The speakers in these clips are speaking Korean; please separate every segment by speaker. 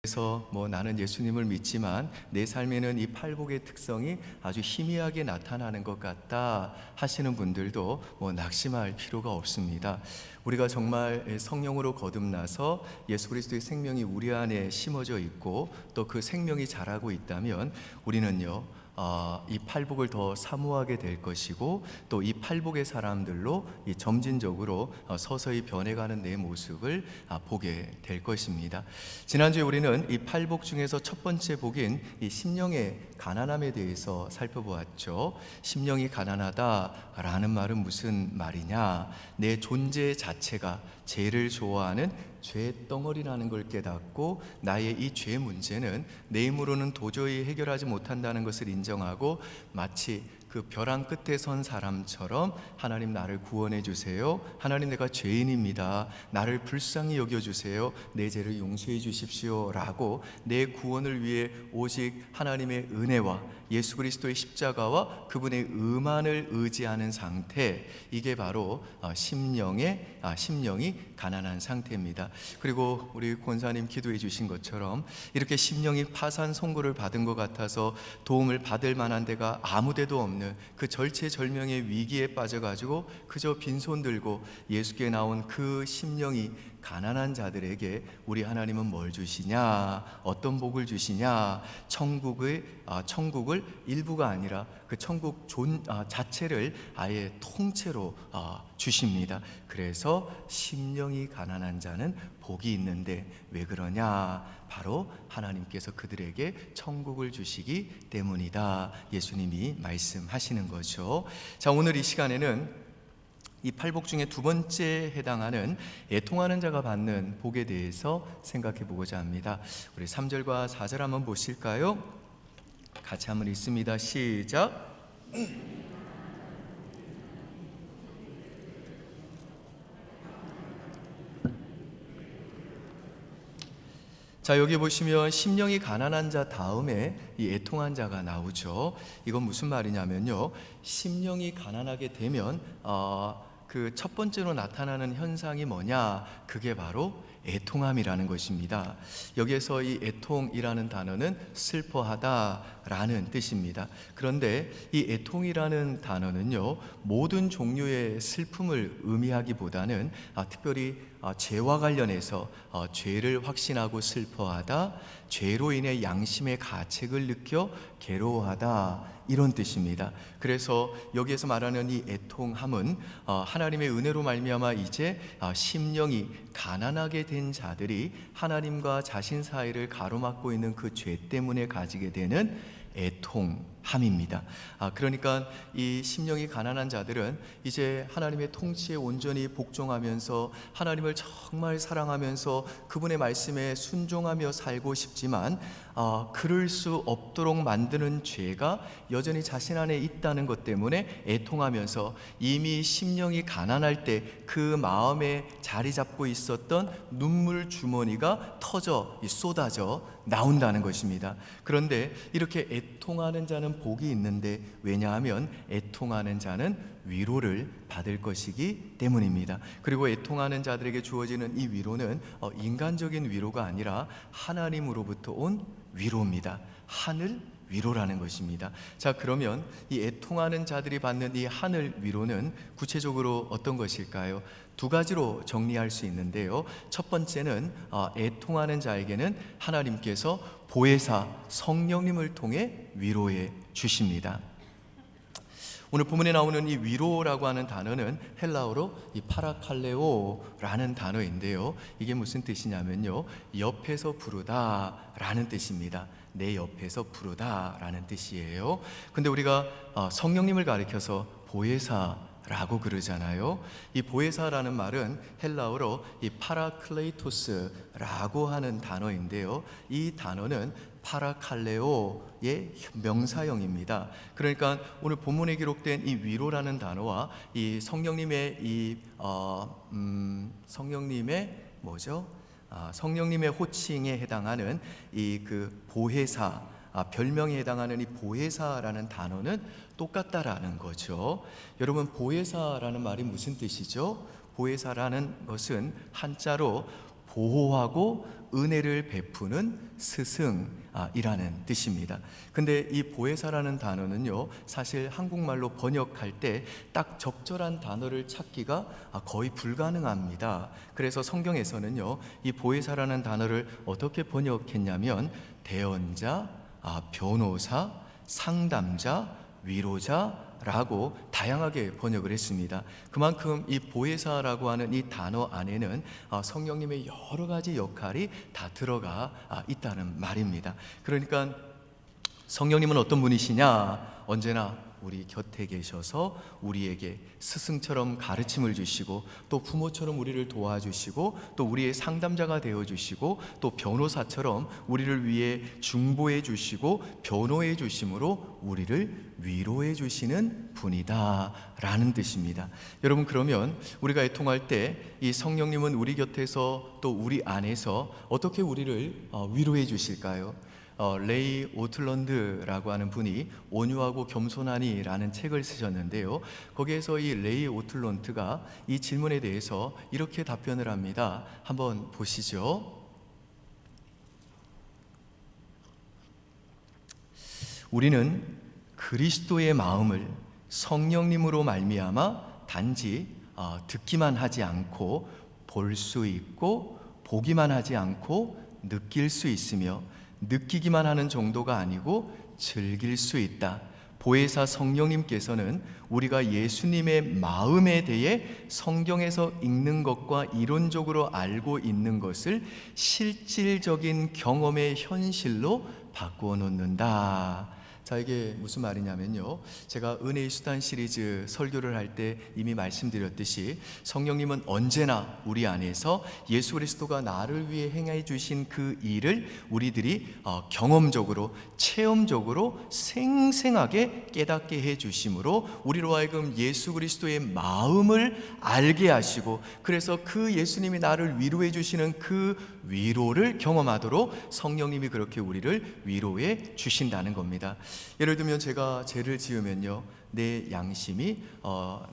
Speaker 1: 그래서 나는 예수님을 믿지만 내 삶에는 이 팔복의 특성이 아주 희미하게 나타나는 것 같다 하시는 분들도 낙심할 필요가 없습니다. 우리가 정말 성령으로 거듭나서 예수 그리스도의 생명이 우리 안에 심어져 있고 또 그 생명이 자라고 있다면 우리는요, 이 팔복을 더 사모하게 될 것이고 또 이 팔복의 사람들로 이 점진적으로 서서히 변해가는 내 모습을 보게 될 것입니다. 지난주에 우리는 이 팔복 중에서 첫 번째 복인 이 심령의 가난함에 대해서 살펴보았죠. 심령이 가난하다라는 말은 무슨 말이냐? 내 존재 자체가 죄를 좋아하는 죄 덩어리라는 걸 깨닫고 나의 이 죄 문제는 내 힘으로는 도저히 해결하지 못한다는 것을 인정하고 마치 그 벼랑 끝에 선 사람처럼 하나님 나를 구원해 주세요. 하나님 내가 죄인입니다. 나를 불쌍히 여겨 주세요. 내 죄를 용서해 주십시오. 라고 내 구원을 위해 오직 하나님의 은혜와 예수 그리스도의 십자가와 그분의 의만을 의지하는 상태, 이게 바로 심령이 가난한 상태입니다. 그리고 우리 권사님 기도해 주신 것처럼 이렇게 심령이 파산 선고를 받은 것 같아서 도움을 받을 만한 데가 아무 데도 없는 그 절체절명의 위기에 빠져가지고 그저 빈손 들고 예수께 나온 그 심령이 가난한 자들에게 우리 하나님은 뭘 주시냐? 어떤 복을 주시냐? 천국을 일부가 아니라 그 천국 자체를 아예 통째로 주십니다. 그래서 심령이 가난한 자는 복이 있는데 왜 그러냐? 바로 하나님께서 그들에게 천국을 주시기 때문이다. 예수님이 말씀하시는 거죠. 자, 오늘 이 시간에는 이 팔복 중에 두 번째 해당하는 애통하는 자가 받는 복에 대해서 생각해 보고자 합니다. 우리 3절과 4절 한번 보실까요? 같이 한번 읽습니다. 시작. 자, 여기 보시면 심령이 가난한 자 다음에 이 애통한 자가 나오죠. 이건 무슨 말이냐면요, 심령이 가난하게 되면 그 첫 번째로 나타나는 현상이 뭐냐? 그게 바로 애통함이라는 것입니다. 여기에서 이 애통이라는 단어는 슬퍼하다라는 뜻입니다. 그런데 이 애통이라는 단어는요, 모든 종류의 슬픔을 의미하기보다는 특별히 죄와 관련해서 죄를 확신하고 슬퍼하다, 죄로 인해 양심의 가책을 느껴 괴로워하다, 이런 뜻입니다. 그래서 여기에서 말하는 이 애통함은 하나님의 은혜로 말미암아 이제 심령이 가난하게 된 자들이 하나님과 자신 사이를 가로막고 있는 그 죄 때문에 가지게 되는 애통함입니다. 그러니까 이 심령이 가난한 자들은 이제 하나님의 통치에 온전히 복종하면서 하나님을 정말 사랑하면서 그분의 말씀에 순종하며 살고 싶지만 그럴 수 없도록 만드는 죄가 여전히 자신 안에 있다는 것 때문에 애통하면서 이미 심령이 가난할 때 그 마음에 자리 잡고 있었던 눈물 주머니가 쏟아져 나온다는 것입니다. 그런데 이렇게 애통하는 자는 복이 있는데, 왜냐하면 애통하는 자는 위로를 받을 것이기 때문입니다. 그리고 애통하는 자들에게 주어지는 이 위로는 인간적인 위로가 아니라 하나님으로부터 온 위로입니다. 하늘 위로라는 것입니다. 자, 그러면 이 애통하는 자들이 받는 이 하늘 위로는 구체적으로 어떤 것일까요? 두 가지로 정리할 수 있는데요. 첫 번째는 애통하는 자에게는 하나님께서 보혜사 성령님을 통해 위로해 주십니다. 오늘 본문에 나오는 이 위로라고 하는 단어는 헬라어로 이 파라칼레오라는 단어인데요, 이게 무슨 뜻이냐면요, 옆에서 부르다라는 뜻입니다. 내 옆에서 부르다라는 뜻이에요. 근데 우리가 성령님을 가리켜서 보혜사라고 그러잖아요. 이 보혜사라는 말은 헬라어로 이 파라클레이토스라고 하는 단어인데요, 이 단어는 파라칼레오의 명사형입니다. 그러니까 오늘 본문에 기록된 이 위로라는 단어와 이 성령님의 성령님의 호칭에 해당하는 이 그 보혜사, 별명에 해당하는 이 보혜사라는 단어는 똑같다라는 거죠. 여러분, 보혜사라는 말이 무슨 뜻이죠? 보혜사라는 것은 한자로 보호하고 은혜를 베푸는 스승이라는 뜻입니다. 근데 이 보혜사라는 단어는요, 사실 한국말로 번역할 때 딱 적절한 단어를 찾기가 거의 불가능합니다. 그래서 성경에서는요, 이 보혜사라는 단어를 어떻게 번역했냐면 대언자, 변호사, 상담자, 위로자라고 다양하게 번역을 했습니다. 그만큼 이 보혜사라고 하는 이 단어 안에는 성령님의 여러 가지 역할이 다 들어가 있다는 말입니다. 그러니까 성령님은 어떤 분이시냐? 언제나 우리 곁에 계셔서 우리에게 스승처럼 가르침을 주시고, 또 부모처럼 우리를 도와주시고, 또 우리의 상담자가 되어주시고, 또 변호사처럼 우리를 위해 중보해 주시고 변호해 주심으로 우리를 위로해 주시는 분이다 라는 뜻입니다. 여러분, 그러면 우리가 애통할 때 이 성령님은 우리 곁에서 또 우리 안에서 어떻게 우리를 위로해 주실까요? 레이 오틀런드라고 하는 분이 온유하고 겸손하니 라는 책을 쓰셨는데요, 거기에서 이 레이 오틀런드가 이 질문에 대해서 이렇게 답변을 합니다. 한번 보시죠. 우리는 그리스도의 마음을 성령님으로 말미암아 단지 듣기만 하지 않고 볼 수 있고, 보기만 하지 않고 느낄 수 있으며, 느끼기만 하는 정도가 아니고 즐길 수 있다. 보혜사 성령님께서는 우리가 예수님의 마음에 대해 성경에서 읽는 것과 이론적으로 알고 있는 것을 실질적인 경험의 현실로 바꾸어 놓는다. 자, 이게 무슨 말이냐면요, 제가 은혜의 수단 시리즈 설교를 할 때 이미 말씀드렸듯이 성령님은 언제나 우리 안에서 예수 그리스도가 나를 위해 행해 주신 그 일을 우리들이 경험적으로, 체험적으로 생생하게 깨닫게 해 주심으로 우리로 하여금 예수 그리스도의 마음을 알게 하시고, 그래서 그 예수님이 나를 위로해 주시는 그 위로를 경험하도록 성령님이 그렇게 우리를 위로해 주신다는 겁니다. 예를 들면 제가 죄를 지으면요, 내 양심이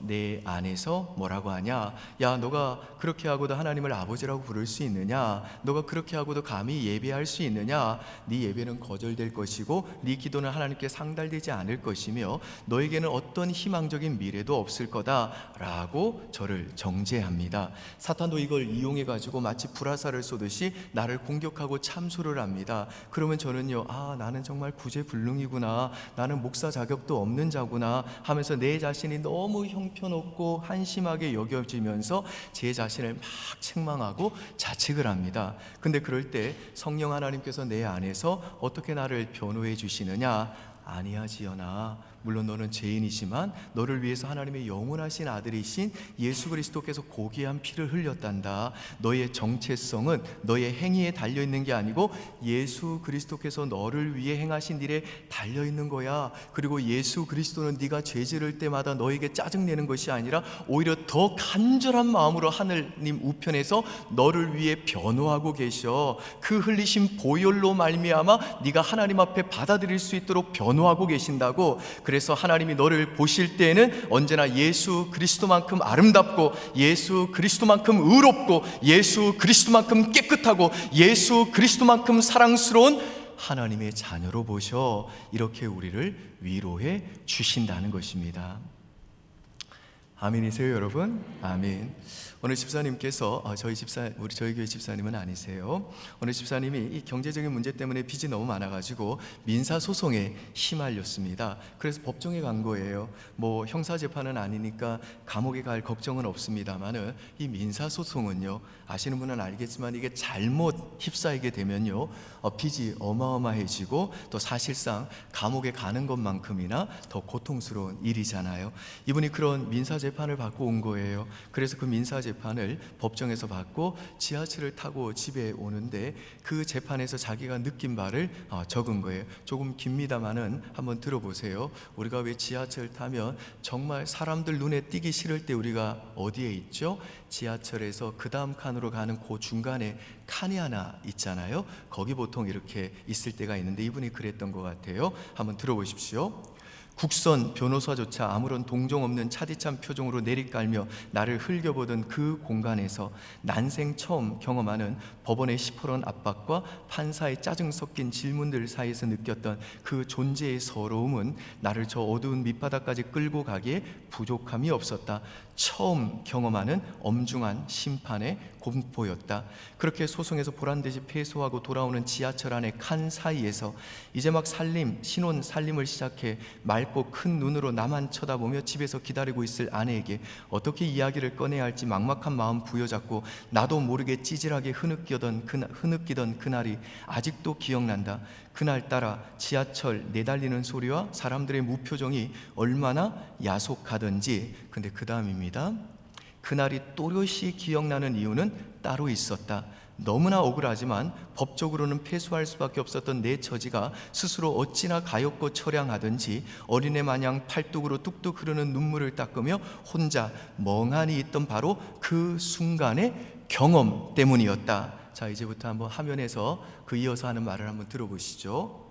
Speaker 1: 내 안에서 뭐라고 하냐? 야, 너가 그렇게 하고도 하나님을 아버지라고 부를 수 있느냐? 너가 그렇게 하고도 감히 예배할 수 있느냐? 네 예배는 거절될 것이고 네 기도는 하나님께 상달되지 않을 것이며 너에게는 어떤 희망적인 미래도 없을 거다라고 저를 정죄합니다. 사탄도 이걸 이용해 가지고 마치 불화살을 쏘듯이 나를 공격하고 참소를 합니다. 그러면 저는요, 나는 정말 구제불능이구나, 나는 목사 자격도 없는 자구나 하면서 내 자신이 너무 형편없고 한심하게 여겨지면서 제 자신을 막 책망하고 자책을 합니다. 근데 그럴 때 성령 하나님께서 내 안에서 어떻게 나를 변호해 주시느냐? 아니하지연아, 물론 너는 죄인이지만 너를 위해서 하나님의 영원하신 아들이신 예수 그리스도께서 고귀한 피를 흘렸단다. 너의 정체성은 너의 행위에 달려있는 게 아니고 예수 그리스도께서 너를 위해 행하신 일에 달려있는 거야. 그리고 예수 그리스도는 네가 죄 지을 때마다 너에게 짜증내는 것이 아니라 오히려 더 간절한 마음으로 하느님 우편에서 너를 위해 변호하고 계셔. 그 흘리신 보혈로 말미암아 네가 하나님 앞에 받아들일 수 있도록 변호하고 계신다고. 그래서 하나님이 너를 보실 때에는 언제나 예수 그리스도만큼 아름답고, 예수 그리스도만큼 의롭고, 예수 그리스도만큼 깨끗하고, 예수 그리스도만큼 사랑스러운 하나님의 자녀로 보셔. 이렇게 우리를 위로해 주신다는 것입니다. 아멘이세요, 여러분? 아멘. 오늘 집사님께서 저희 교회 집사님은 아니세요. 오늘 집사님이 이 경제적인 문제 때문에 빚이 너무 많아가지고 민사 소송에 휘말렸습니다. 그래서 법정에 간 거예요. 뭐 형사 재판은 아니니까 감옥에 갈 걱정은 없습니다만은 이 민사 소송은요, 아시는 분은 알겠지만 이게 잘못 휩싸이게 되면요, 빚이 어마어마해지고 또 사실상 감옥에 가는 것만큼이나 더 고통스러운 일이잖아요. 이분이 그런 민사 재판을 받고 온 거예요. 그래서 그 민사 재판을 법정에서 받고 지하철을 타고 집에 오는데 그 재판에서 자기가 느낀 바를 적은 거예요. 조금 깁니다만은 한번 들어보세요. 우리가 왜 지하철 타면 정말 사람들 눈에 띄기 싫을 때 우리가 어디에 있죠? 지하철에서 그 다음 칸으로 가는 그 중간에 칸이 하나 있잖아요. 거기 보통 이렇게 있을 때가 있는데 이분이 그랬던 것 같아요. 한번 들어보십시오. 국선 변호사조차 아무런 동정 없는 차디찬 표정으로 내리깔며 나를 흘겨보던 그 공간에서 난생 처음 경험하는 법원의 시퍼런 압박과 판사의 짜증 섞인 질문들 사이에서 느꼈던 그 존재의 서러움은 나를 저 어두운 밑바닥까지 끌고 가기에 부족함이 없었다. 처음 경험하는 엄중한 심판의 공포였다. 그렇게 소송에서 보란듯이 패소하고 돌아오는 지하철 안의 칸 사이에서 이제 막 신혼 살림을 시작해 맑고 큰 눈으로 나만 쳐다보며 집에서 기다리고 있을 아내에게 어떻게 이야기를 꺼내야 할지 막막한 마음 부여잡고 나도 모르게 찌질하게 흐느끼던 그날이 아직도 기억난다. 그날따라 지하철 내달리는 소리와 사람들의 무표정이 얼마나 야속하던지. 근데 그 다음입니다. 그날이 또렷이 기억나는 이유는 따로 있었다. 너무나 억울하지만 법적으로는 패소할 수밖에 없었던 내 처지가 스스로 어찌나 가엾고 처량하든지 어린애 마냥 팔뚝으로 뚝뚝 흐르는 눈물을 닦으며 혼자 멍하니 있던 바로 그 순간의 경험 때문이었다. 자, 이제부터 한번 화면에서 그 이어서 하는 말을 한번 들어보시죠.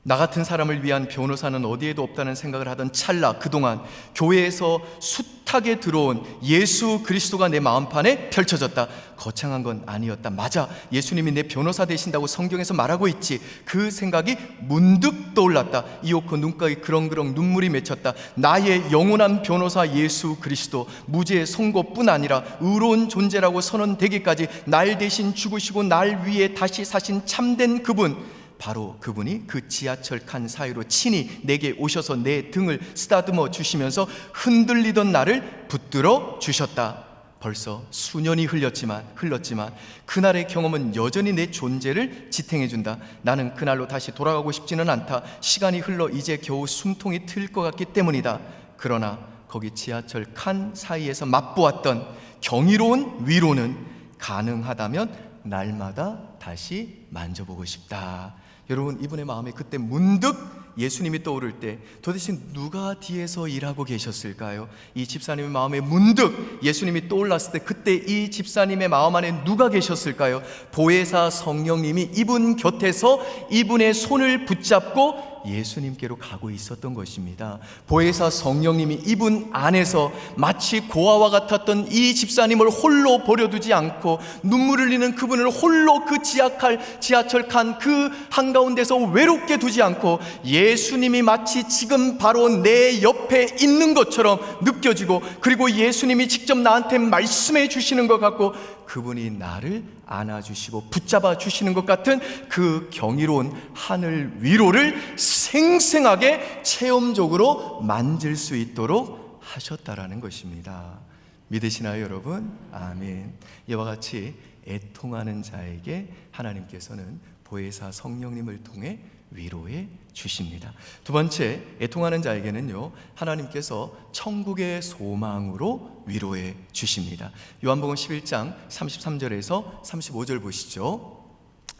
Speaker 1: 나 같은 사람을 위한 변호사는 어디에도 없다는 생각을 하던 찰나, 그동안 교회에서 숱하게 들어온 예수 그리스도가 내 마음판에 펼쳐졌다. 거창한 건 아니었다. 맞아, 예수님이 내 변호사 되신다고 성경에서 말하고 있지. 그 생각이 문득 떠올랐다. 이윽고 눈가에 그렁그렁 눈물이 맺혔다. 나의 영원한 변호사 예수 그리스도, 무죄의 선고뿐 아니라 의로운 존재라고 선언되기까지 날 대신 죽으시고 날 위해 다시 사신 참된 그분, 바로 그분이 그 지하철 칸 사이로 친히 내게 오셔서 내 등을 쓰다듬어 주시면서 흔들리던 나를 붙들어 주셨다. 벌써 수년이 흘렀지만 그날의 경험은 여전히 내 존재를 지탱해 준다. 나는 그날로 다시 돌아가고 싶지는 않다. 시간이 흘러 이제 겨우 숨통이 트일 것 같기 때문이다. 그러나 거기 지하철 칸 사이에서 맛보았던 경이로운 위로는 가능하다면 날마다 다시 만져보고 싶다. 여러분, 이분의 마음에 그때 문득 예수님이 떠오를 때 도대체 누가 뒤에서 일하고 계셨을까요? 이 집사님의 마음에 문득 예수님이 떠올랐을 때 그때 이 집사님의 마음 안에 누가 계셨을까요? 보혜사 성령님이 이분 곁에서 이분의 손을 붙잡고 예수님께로 가고 있었던 것입니다. 보혜사 성령님이 이분 안에서 마치 고아와 같았던 이 집사님을 홀로 버려두지 않고 눈물 흘리는 그분을 홀로 그 지하철 칸 그 한가운데서 외롭게 두지 않고 예수님이 마치 지금 바로 내 옆에 있는 것처럼 느껴지고, 그리고 예수님이 직접 나한테 말씀해 주시는 것 같고 그분이 나를 안아주시고 붙잡아 주시는 것 같은 그 경이로운 하늘 위로를 생생하게 체험적으로 만질 수 있도록 하셨다라는 것입니다. 믿으시나요, 여러분? 아멘. 이와 같이 애통하는 자에게 하나님께서는 보혜사 성령님을 통해 위로해 주십니다. 두 번째, 애통하는 자에게는요, 하나님께서 천국의 소망으로 위로해 주십니다. 요한복음 11장 33절에서 35절 보시죠.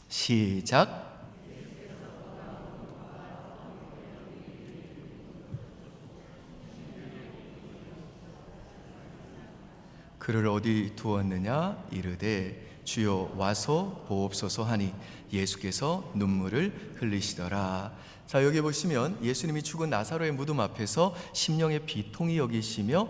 Speaker 1: 시작. 그를 어디 두었느냐 이르되 주여 와서 보옵소서 하니 예수께서 눈물을 흘리시더라. 자, 여기 보시면 예수님이 죽은 나사로의 무덤 앞에서 심령의 비통이 여기시며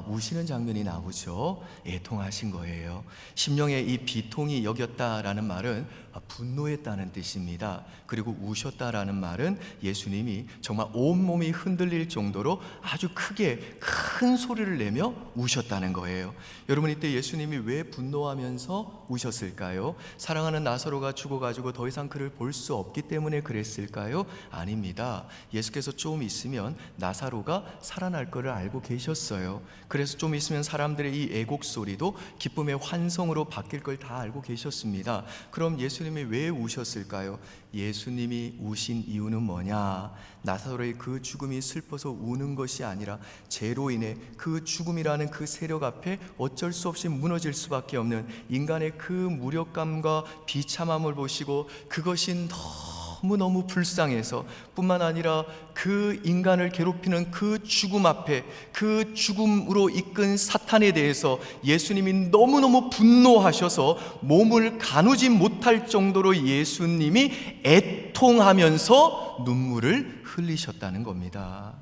Speaker 1: 우시는 장면이 나오죠. 애통하신 거예요. 심령의 이 비통이 여겼다라는 말은 분노했다는 뜻입니다. 그리고 우셨다라는 말은 예수님이 정말 온몸이 흔들릴 정도로 아주 크게 큰 소리를 내며 우셨다는 거예요. 여러분, 이때 예수님이 왜 분노하면서 우셨을까요? 사랑하는 나사로가 죽어가지고 더 이상 그를 볼 수 없기 때문에 그랬을까요? 아닙니다. 예수께서 좀 있으면 나사로가 살아날 것을 알고 계셨어요. 그래서 좀 있으면 사람들의 이 애곡 소리도 기쁨의 환성으로 바뀔 걸 다 알고 계셨습니다. 그럼 예수님이 왜 우셨을까요? 예수님이 우신 이유는 뭐냐? 나사로의 그 죽음이 슬퍼서 우는 것이 아니라 죄로 인해 그 죽음이라는 그 세력 앞에 어쩔 수 없이 무너질 수밖에 없는 인간의 그 무력감과 비참함을 보시고 그것이 너무너무 불쌍해서 뿐만 아니라 그 인간을 괴롭히는 그 죽음 앞에, 그 죽음으로 이끈 사탄에 대해서 예수님이 너무너무 분노하셔서 몸을 가누지 못할 정도로 예수님이 애통하면서 눈물을 흘리셨다는 겁니다.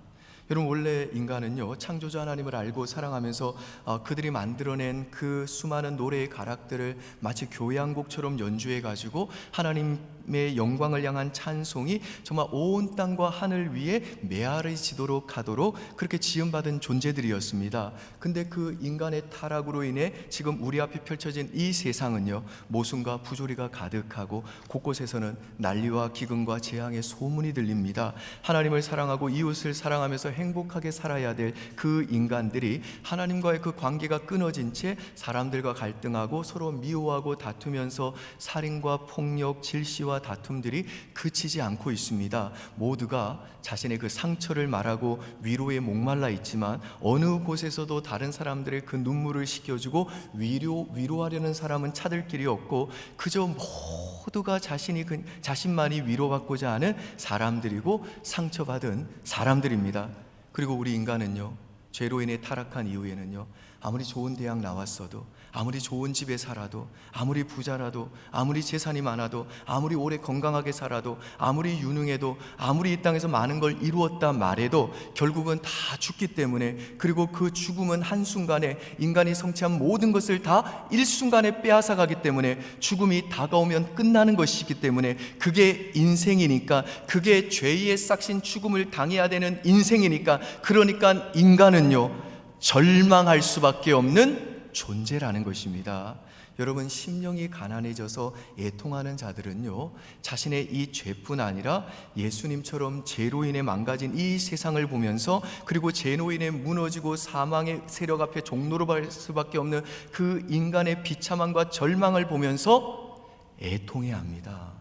Speaker 1: 여러분, 원래 인간은요, 창조주 하나님을 알고 사랑하면서 그들이 만들어낸 그 수많은 노래의 가락들을 마치 교향곡처럼 연주해 가지고 하나님의 영광을 향한 찬송이 정말 온 땅과 하늘 위에 메아리지도록 하도록 그렇게 지음받은 존재들이었습니다. 근데 그 인간의 타락으로 인해 지금 우리 앞에 펼쳐진 이 세상은요, 모순과 부조리가 가득하고 곳곳에서는 난리와 기근과 재앙의 소문이 들립니다. 하나님을 사랑하고 이웃을 사랑하면서 행복하게 살아야 될 그 인간들이 하나님과의 그 관계가 끊어진 채 사람들과 갈등하고 서로 미워하고 다투면서 살인과 폭력, 질시와 다툼들이 그치지 않고 있습니다. 모두가 자신의 그 상처를 말하고 위로에 목말라 있지만 어느 곳에서도 다른 사람들의 그 눈물을 식혀주고 위로하려는 사람은 찾을 길이 없고 그저 모두가 자신만이 위로받고자 하는 사람들이고 상처받은 사람들입니다. 그리고 우리 인간은요, 죄로 인해 타락한 이후에는요, 아무리 좋은 대학 나왔어도, 아무리 좋은 집에 살아도, 아무리 부자라도, 아무리 재산이 많아도, 아무리 오래 건강하게 살아도, 아무리 유능해도, 아무리 이 땅에서 많은 걸 이루었다 말해도 결국은 다 죽기 때문에, 그리고 그 죽음은 한순간에 인간이 성취한 모든 것을 다 일순간에 빼앗아 가기 때문에 죽음이 다가오면 끝나는 것이기 때문에 그게 인생이니까, 그게 죄의 싹신 죽음을 당해야 되는 인생이니까, 그러니까 인간은요, 절망할 수밖에 없는 존재라는 것입니다. 여러분, 심령이 가난해져서 애통하는 자들은요, 자신의 이 죄뿐 아니라 예수님처럼 죄로 인해 망가진 이 세상을 보면서, 그리고 죄로 인해 무너지고 사망의 세력 앞에 종로로 갈 수밖에 없는 그 인간의 비참함과 절망을 보면서 애통해야 합니다.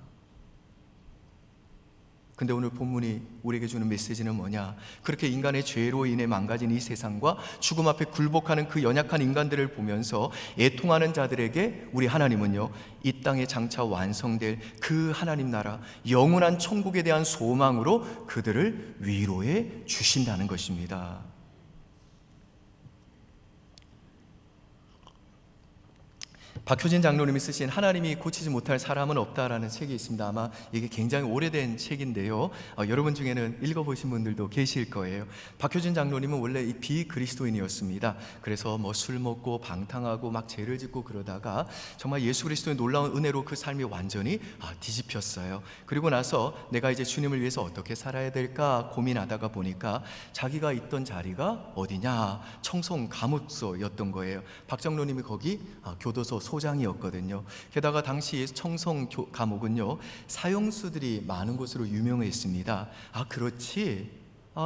Speaker 1: 근데 오늘 본문이 우리에게 주는 메시지는 뭐냐? 그렇게 인간의 죄로 인해 망가진 이 세상과 죽음 앞에 굴복하는 그 연약한 인간들을 보면서 애통하는 자들에게 우리 하나님은요, 이 땅에 장차 완성될 그 하나님 나라, 영원한 천국에 대한 소망으로 그들을 위로해 주신다는 것입니다. 박효진 장로님이 쓰신 하나님이 고치지 못할 사람은 없다라는 책이 있습니다. 아마 이게 굉장히 오래된 책인데요, 여러분 중에는 읽어보신 분들도 계실 거예요. 박효진 장로님은 원래 이 비그리스도인이었습니다. 그래서 술 먹고 방탕하고 막 죄를 짓고 그러다가 정말 예수 그리스도의 놀라운 은혜로 그 삶이 완전히 뒤집혔어요. 그리고 나서 내가 이제 주님을 위해서 어떻게 살아야 될까 고민하다가 보니까 자기가 있던 자리가 어디냐, 청송 감옥소였던 거예요. 박 장로님이 거기 교도소 소장이었거든요. 게다가 당시 청송 감옥은요, 사형수들이 많은 곳으로 유명했습니다. 그렇지,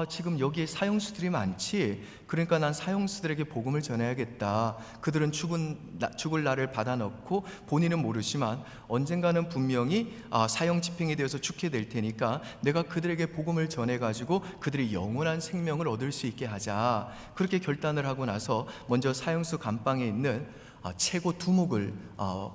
Speaker 1: 지금 여기에 사형수들이 많지, 그러니까 난 사형수들에게 복음을 전해야겠다. 그들은 죽을 날을 받아넣고 본인은 모르지만 언젠가는 분명히 사형 집행이 되어서 죽게 될 테니까 내가 그들에게 복음을 전해가지고 그들이 영원한 생명을 얻을 수 있게 하자. 그렇게 결단을 하고 나서 먼저 사형수 감방에 있는 최고 두목을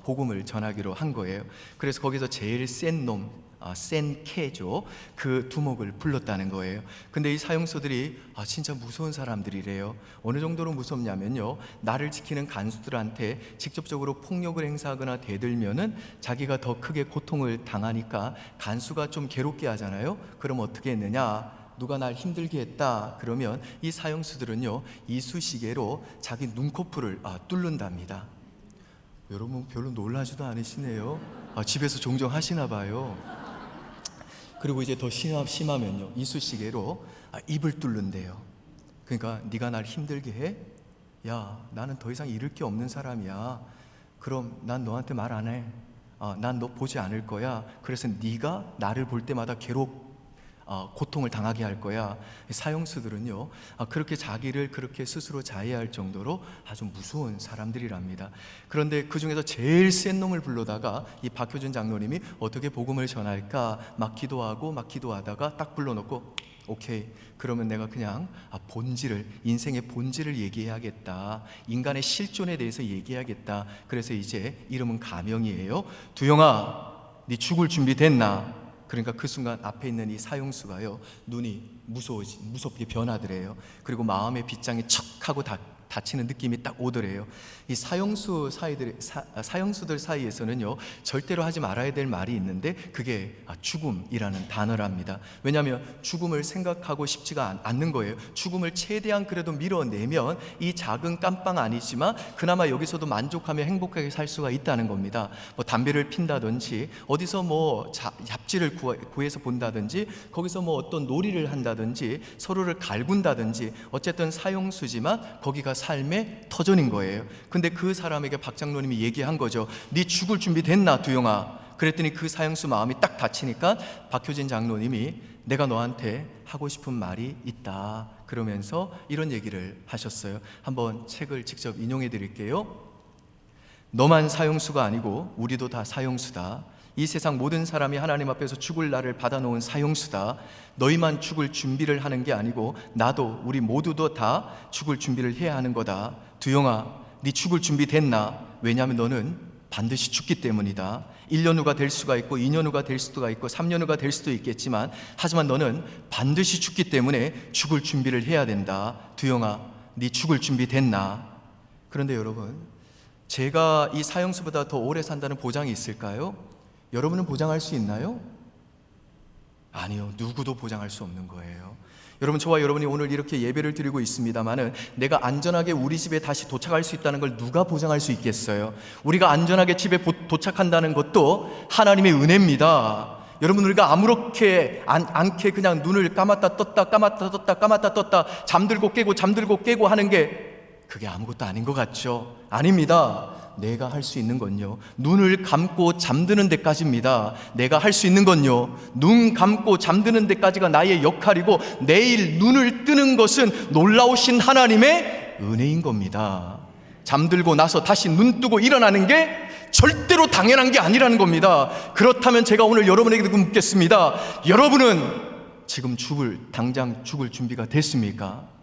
Speaker 1: 복음을 전하기로 한 거예요. 그래서 거기서 제일 센 놈, 센 캐죠, 그 두목을 불렀다는 거예요. 근데 이 사형수들이 진짜 무서운 사람들이래요. 어느 정도로 무섭냐면요, 나를 지키는 간수들한테 직접적으로 폭력을 행사하거나 대들면은 자기가 더 크게 고통을 당하니까 간수가 좀 괴롭게 하잖아요. 그럼 어떻게 했느냐, 누가 날 힘들게 했다 그러면 이 사형수들은요, 이쑤시개로 자기 눈코풀을 뚫는답니다. 여러분 별로 놀라지도 않으시네요. 집에서 종종 하시나 봐요. 그리고 이제 더 심하면요, 이쑤시개로 입을 뚫는데요. 그러니까 네가 날 힘들게 해? 야, 나는 더 이상 잃을 게 없는 사람이야. 그럼 난 너한테 말 안 해. 난 너 보지 않을 거야. 그래서 네가 나를 볼 때마다 고통을 당하게 할 거야. 사형수들은요, 그렇게 자기를 그렇게 스스로 자해할 정도로 아주 무서운 사람들이랍니다. 그런데 그 중에서 제일 센 놈을 불러다가 이 박효준 장로님이 어떻게 복음을 전할까 막 기도하다가 딱 불러놓고, 오케이, 그러면 내가 그냥 인생의 본질을 얘기해야겠다. 인간의 실존에 대해서 얘기해야겠다. 그래서 이제 이름은 가명이에요. 두영아, 네 죽을 준비 됐나? 그러니까 그 순간 앞에 있는 이 사형수가요, 눈이 무섭게 변하더래요. 그리고 마음의 빗장이 척 하고 닫히는 느낌이 딱 오더래요. 이 사형수들 사이에서는요, 절대로 하지 말아야 될 말이 있는데 그게 죽음이라는 단어랍니다. 왜냐하면 죽음을 생각하고 싶지가 않는 거예요. 죽음을 최대한 그래도 밀어내면 이 작은 깜빵 아니지만 그나마 여기서도 만족하며 행복하게 살 수가 있다는 겁니다. 뭐 담배를 핀다든지 어디서 뭐 잡지를 구해서 본다든지 거기서 뭐 어떤 놀이를 한다든지 서로를 갈군다든지 어쨌든 사형수지만 거기가 삶의 터전인 거예요. 근데 그 사람에게 박 장로님이 얘기한 거죠. 네 죽을 준비 됐나 두영아? 그랬더니 그 사형수 마음이 딱 닫히니까 박효진 장로님이 내가 너한테 하고 싶은 말이 있다 그러면서 이런 얘기를 하셨어요. 한번 책을 직접 인용해 드릴게요. 너만 사형수가 아니고 우리도 다 사형수다. 이 세상 모든 사람이 하나님 앞에서 죽을 날을 받아놓은 사형수다. 너희만 죽을 준비를 하는 게 아니고 나도 우리 모두도 다 죽을 준비를 해야 하는 거다. 두영아, 네 죽을 준비 됐나? 왜냐하면 너는 반드시 죽기 때문이다. 1년 후가 될 수가 있고 2년 후가 될 수가 있고 3년 후가 될 수도 있겠지만 하지만 너는 반드시 죽기 때문에 죽을 준비를 해야 된다. 두영아, 네 죽을 준비 됐나? 그런데 여러분, 제가 이 사형수보다 더 오래 산다는 보장이 있을까요? 여러분은 보장할 수 있나요? 아니요, 누구도 보장할 수 없는 거예요. 여러분, 저와 여러분이 오늘 이렇게 예배를 드리고 있습니다마는 내가 안전하게 우리 집에 다시 도착할 수 있다는 걸 누가 보장할 수 있겠어요? 우리가 안전하게 집에 도착한다는 것도 하나님의 은혜입니다. 여러분, 우리가 아무렇게 않게 그냥 눈을 감았다 떴다 감았다 떴다 감았다 떴다 잠들고 깨고 하는 게 그게 아무것도 아닌 것 같죠? 아닙니다. 내가 할 수 있는 건요, 눈을 감고 잠드는 데까지입니다. 내가 할 수 있는 건요, 눈 감고 잠드는 데까지가 나의 역할이고 내일 눈을 뜨는 것은 놀라우신 하나님의 은혜인 겁니다. 잠들고 나서 다시 눈 뜨고 일어나는 게 절대로 당연한 게 아니라는 겁니다. 그렇다면 제가 오늘 여러분에게 묻겠습니다. 여러분은 지금 당장 죽을 준비가 됐습니까?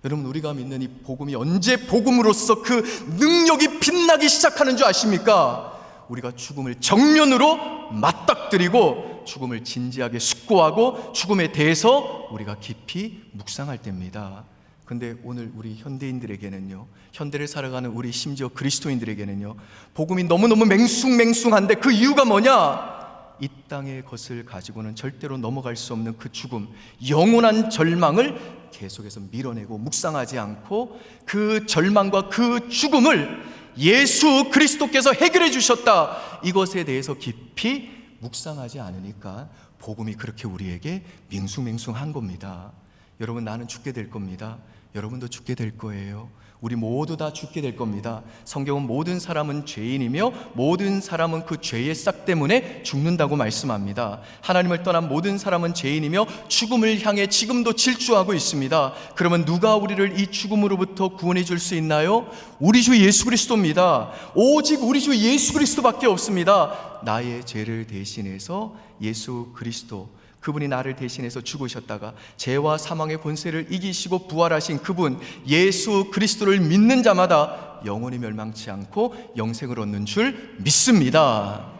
Speaker 1: 여러분, 우리가 믿는 이 복음이 언제 복음으로서 그 능력이 빛나기 시작하는 줄 아십니까? 우리가 죽음을 정면으로 맞닥뜨리고 죽음을 진지하게 숙고하고 죽음에 대해서 우리가 깊이 묵상할 때입니다. 근데 오늘 우리 현대인들에게는요, 현대를 살아가는 우리 심지어 그리스도인들에게는요, 복음이 너무너무 맹숭맹숭한데 그 이유가 뭐냐? 이 땅의 것을 가지고는 절대로 넘어갈 수 없는 그 죽음, 영원한 절망을 계속해서 밀어내고 묵상하지 않고 그 절망과 그 죽음을 예수 그리스도께서 해결해 주셨다, 이것에 대해서 깊이 묵상하지 않으니까 복음이 그렇게 우리에게 맹숭맹숭한 겁니다. 여러분, 나는 죽게 될 겁니다. 여러분도 죽게 될 거예요. 우리 모두 다 죽게 될 겁니다. 성경은 모든 사람은 죄인이며 모든 사람은 그 죄의 싹 때문에 죽는다고 말씀합니다. 하나님을 떠난 모든 사람은 죄인이며 죽음을 향해 지금도 질주하고 있습니다. 그러면 누가 우리를 이 죽음으로부터 구원해 줄 수 있나요? 우리 주 예수 그리스도입니다. 오직 우리 주 예수 그리스도밖에 없습니다. 나의 죄를 대신해서 예수 그리스도, 그분이 나를 대신해서 죽으셨다가 죄와 사망의 권세를 이기시고 부활하신 그분 예수 그리스도를 믿는 자마다 영원히 멸망치 않고 영생을 얻는 줄 믿습니다.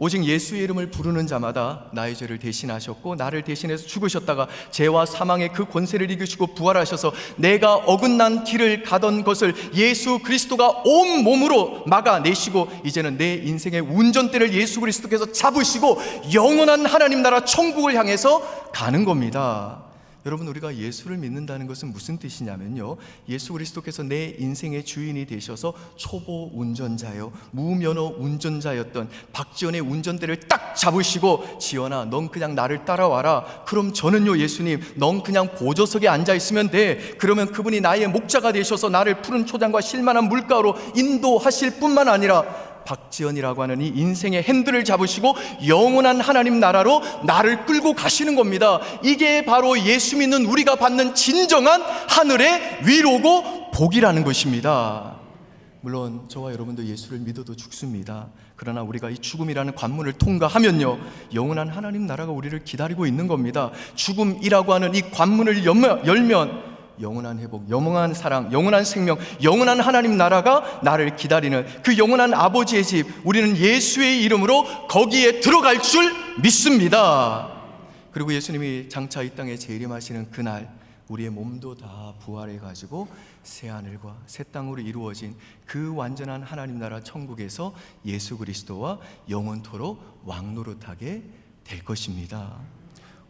Speaker 1: 오직 예수의 이름을 부르는 자마다 나의 죄를 대신하셨고 나를 대신해서 죽으셨다가 죄와 사망의 그 권세를 이기시고 부활하셔서 내가 어긋난 길을 가던 것을 예수 그리스도가 온 몸으로 막아내시고 이제는 내 인생의 운전대를 예수 그리스도께서 잡으시고 영원한 하나님 나라 천국을 향해서 가는 겁니다. 여러분, 우리가 예수를 믿는다는 것은 무슨 뜻이냐면요, 예수 그리스도께서 내 인생의 주인이 되셔서 초보 운전자요, 무면허 운전자였던 박지원의 운전대를 딱 잡으시고 지원아, 넌 그냥 나를 따라와라. 그럼 저는요, 예수님, 넌 그냥 보조석에 앉아있으면 돼. 그러면 그분이 나의 목자가 되셔서 나를 푸른 초장과 실만한 물가로 인도하실 뿐만 아니라 박지연이라고 하는 이 인생의 핸들을 잡으시고 영원한 하나님 나라로 나를 끌고 가시는 겁니다. 이게 바로 예수 믿는 우리가 받는 진정한 하늘의 위로고 복이라는 것입니다. 물론 저와 여러분도 예수를 믿어도 죽습니다. 그러나 우리가 이 죽음이라는 관문을 통과하면요, 영원한 하나님 나라가 우리를 기다리고 있는 겁니다. 죽음이라고 하는 이 관문을 열면 영원한 회복, 영원한 사랑, 영원한 생명, 영원한 하나님 나라가 나를 기다리는 그 영원한 아버지의 집, 우리는 예수의 이름으로 거기에 들어갈 줄 믿습니다. 그리고 예수님이 장차 이 땅에 재림하시는 그날 우리의 몸도 다 부활해가지고 새하늘과 새 땅으로 이루어진 그 완전한 하나님 나라 천국에서 예수 그리스도와 영원토록 왕노릇하게 될 것입니다.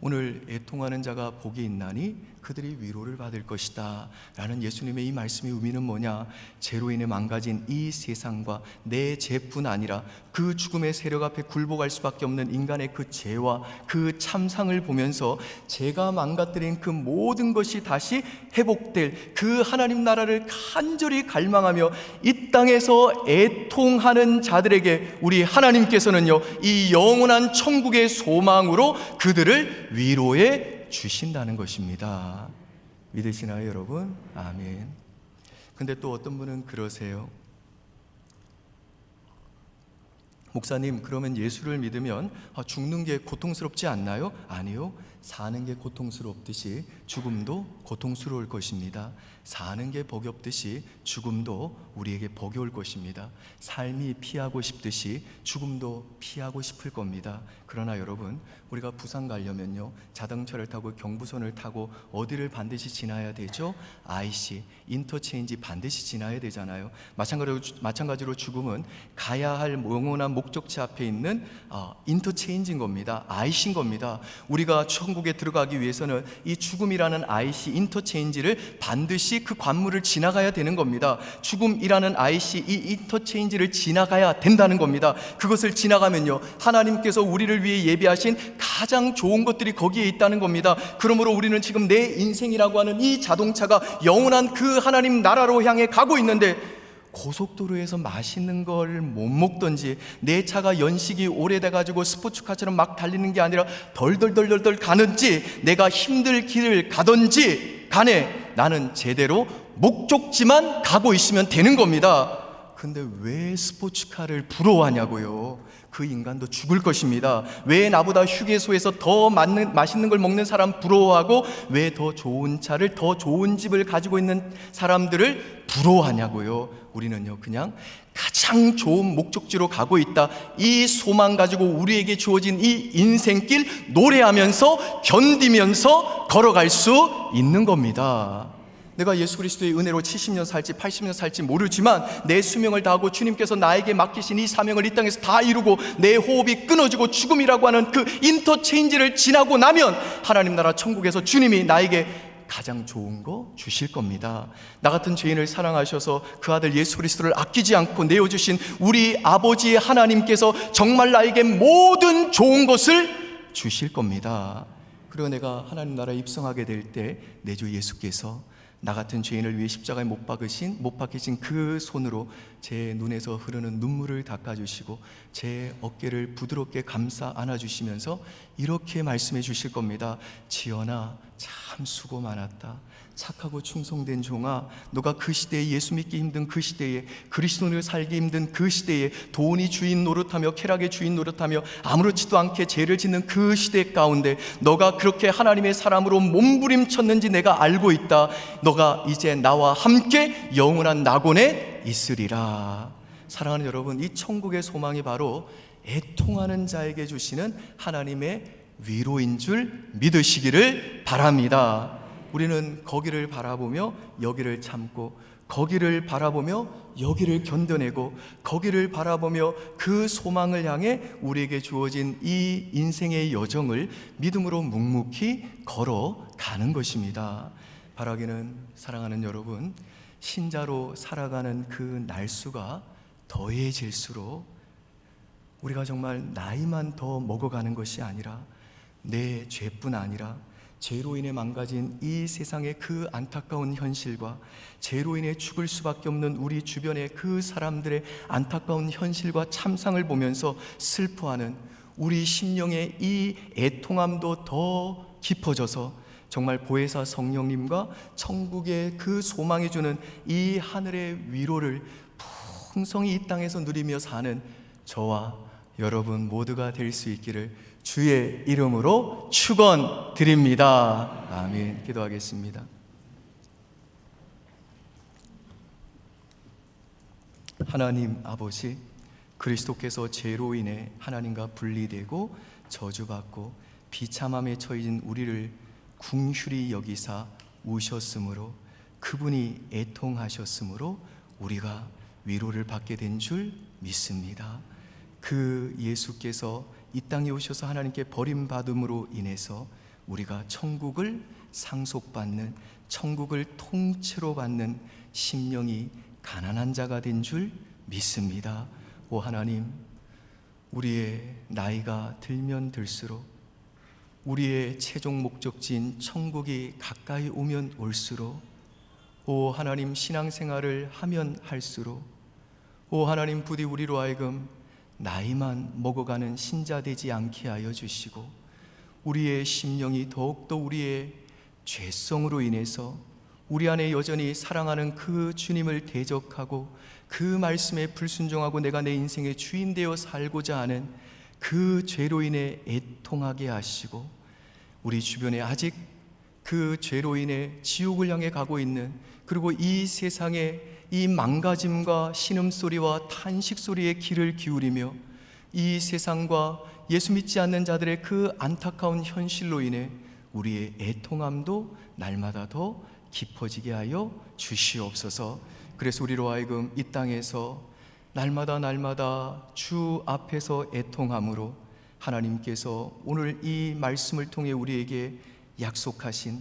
Speaker 1: 오늘 애통하는 자가 복이 있나니 그들이 위로를 받을 것이다 라는 예수님의 이 말씀의 의미는 뭐냐? 죄로 인해 망가진 이 세상과 내 죄뿐 아니라 그 죽음의 세력 앞에 굴복할 수밖에 없는 인간의 그 죄와 그 참상을 보면서 죄가 망가뜨린 그 모든 것이 다시 회복될 그 하나님 나라를 간절히 갈망하며 이 땅에서 애통하는 자들에게 우리 하나님께서는요, 이 영원한 천국의 소망으로 그들을 위로해 주신다는 것입니다. 믿으시나요, 여러분? 아멘. 근데 또 어떤 분은 그러세요. 목사님, 그러면 예수를 믿으면 죽는 게 고통스럽지 않나요? 아니요. 사는 게 고통스럽듯이 죽음도 고통스러울 것입니다. 사는 게 복이 없듯이 죽음도 우리에게 복이 올 것입니다. 삶이 피하고 싶듯이 죽음도 피하고 싶을 겁니다. 그러나 여러분, 우리가 부산 가려면요, 자동차를 타고 경부선을 타고 어디를 반드시 지나야 되죠? IC, 인터체인지 반드시 지나야 되잖아요. 마찬가지로 죽음은 가야 할 영원한 목적지 앞에 있는 인터체인지인 겁니다. IC인 겁니다. 우리가 천국에 들어가기 위해서는 이 죽음이라는 IC, 인터체인지를 반드시 그 관문을 지나가야 되는 겁니다. 죽음이라는 IC, 이 인터체인지를 지나가야 된다는 겁니다. 그것을 지나가면요, 하나님께서 우리를 위해 예비하신 가장 좋은 것들이 거기에 있다는 겁니다. 그러므로 우리는 지금 내 인생이라고 하는 이 자동차가 영원한 그 하나님 나라로 향해 가고 있는데, 고속도로에서 맛있는 걸 못 먹던지, 내 차가 연식이 오래돼가지고 스포츠카처럼 막 달리는 게 아니라 덜덜덜덜 가는지, 내가 힘들 길을 가던지 간에 나는 제대로 목적지만 가고 있으면 되는 겁니다. 근데 왜 스포츠카를 부러워하냐고요? 그 인간도 죽을 것입니다. 왜 나보다 휴게소에서 더 맛있는 걸 먹는 사람 부러워하고, 왜 더 좋은 차를, 더 좋은 집을 가지고 있는 사람들을 부러워하냐고요? 우리는요, 그냥 가장 좋은 목적지로 가고 있다, 이 소망 가지고 우리에게 주어진 이 인생길 노래하면서 견디면서 걸어갈 수 있는 겁니다. 내가 예수 그리스도의 은혜로 70년 살지 80년 살지 모르지만 내 수명을 다하고 주님께서 나에게 맡기신 이 사명을 이 땅에서 다 이루고 내 호흡이 끊어지고 죽음이라고 하는 그 인터체인지를 지나고 나면 하나님 나라 천국에서 주님이 나에게 가장 좋은 거 주실 겁니다. 나 같은 죄인을 사랑하셔서 그 아들 예수 그리스도를 아끼지 않고 내어주신 우리 아버지 하나님께서 정말 나에게 모든 좋은 것을 주실 겁니다. 그리고 내가 하나님 나라에 입성하게 될 때 내 주 예수께서 나 같은 죄인을 위해 십자가에 못 박히신 그 손으로 제 눈에서 흐르는 눈물을 닦아주시고 제 어깨를 부드럽게 감싸 안아주시면서 이렇게 말씀해 주실 겁니다. 지연아, 참 수고 많았다. 착하고 충성된 종아, 너가 그 시대에 예수 믿기 힘든 그 시대에, 그리스도인으로 살기 힘든 그 시대에, 돈이 주인 노릇하며 쾌락의 주인 노릇하며 아무렇지도 않게 죄를 짓는 그 시대 가운데 너가 그렇게 하나님의 사람으로 몸부림쳤는지 내가 알고 있다. 너가 이제 나와 함께 영원한 낙원에 있으리라. 사랑하는 여러분, 이 천국의 소망이 바로 애통하는 자에게 주시는 하나님의 위로인 줄 믿으시기를 바랍니다. 우리는 거기를 바라보며 여기를 참고, 거기를 바라보며 여기를 견뎌내고, 거기를 바라보며 그 소망을 향해 우리에게 주어진 이 인생의 여정을 믿음으로 묵묵히 걸어가는 것입니다. 바라기는, 사랑하는 여러분, 신자로 살아가는 그 날수가 더해질수록 우리가 정말 나이만 더 먹어가는 것이 아니라 내 죄뿐 아니라 죄로 인해 망가진 이 세상의 그 안타까운 현실과 죄로 인해 죽을 수밖에 없는 우리 주변의 그 사람들의 안타까운 현실과 참상을 보면서 슬퍼하는 우리 심령의 이 애통함도 더 깊어져서 정말 보혜사 성령님과 천국의 그 소망이 주는 이 하늘의 위로를 풍성히 이 땅에서 누리며 사는 저와 여러분 모두가 될 수 있기를 주의 이름으로 축원드립니다. 아멘. 기도하겠습니다. 하나님 아버지, 그리스도께서 죄로 인해 하나님과 분리되고 저주받고 비참함에 처해진 우리를 궁휼히 여기사 우셨으므로, 그분이 애통하셨으므로 우리가 위로를 받게 된 줄 믿습니다. 그 예수께서 이 땅에 오셔서 하나님께 버림받음으로 인해서 우리가 천국을 상속받는, 천국을 통째로 받는 심령이 가난한 자가 된 줄 믿습니다. 오 하나님, 우리의 나이가 들면 들수록, 우리의 최종 목적지인 천국이 가까이 오면 올수록, 오 하나님, 신앙생활을 하면 할수록, 오 하나님, 부디 우리로 하여금 나이만 먹어가는 신자 되지 않게 하여 주시고, 우리의 심령이 더욱더 우리의 죄성으로 인해서 우리 안에 여전히 사랑하는 그 주님을 대적하고 그 말씀에 불순종하고 내가 내 인생의 주인 되어 살고자 하는 그 죄로 인해 애통하게 하시고, 우리 주변에 아직 그 죄로 인해 지옥을 향해 가고 있는, 그리고 이 세상에 이 망가짐과 신음소리와 탄식소리에 귀를 기울이며 이 세상과 예수 믿지 않는 자들의 그 안타까운 현실로 인해 우리의 애통함도 날마다 더 깊어지게 하여 주시옵소서. 그래서 우리로 하여금 이 땅에서 날마다 주 앞에서 애통함으로 하나님께서 오늘 이 말씀을 통해 우리에게 약속하신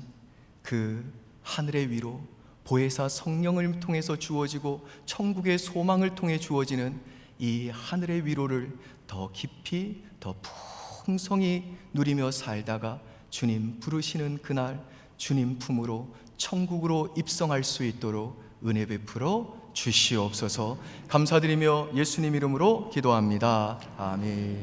Speaker 1: 그 하늘의 위로, 보혜사 성령을 통해서 주어지고 천국의 소망을 통해 주어지는 이 하늘의 위로를 더 깊이, 더 풍성히 누리며 살다가 주님 부르시는 그날 주님 품으로, 천국으로 입성할 수 있도록 은혜 베풀어 주시옵소서. 감사드리며 예수님 이름으로 기도합니다. 아멘.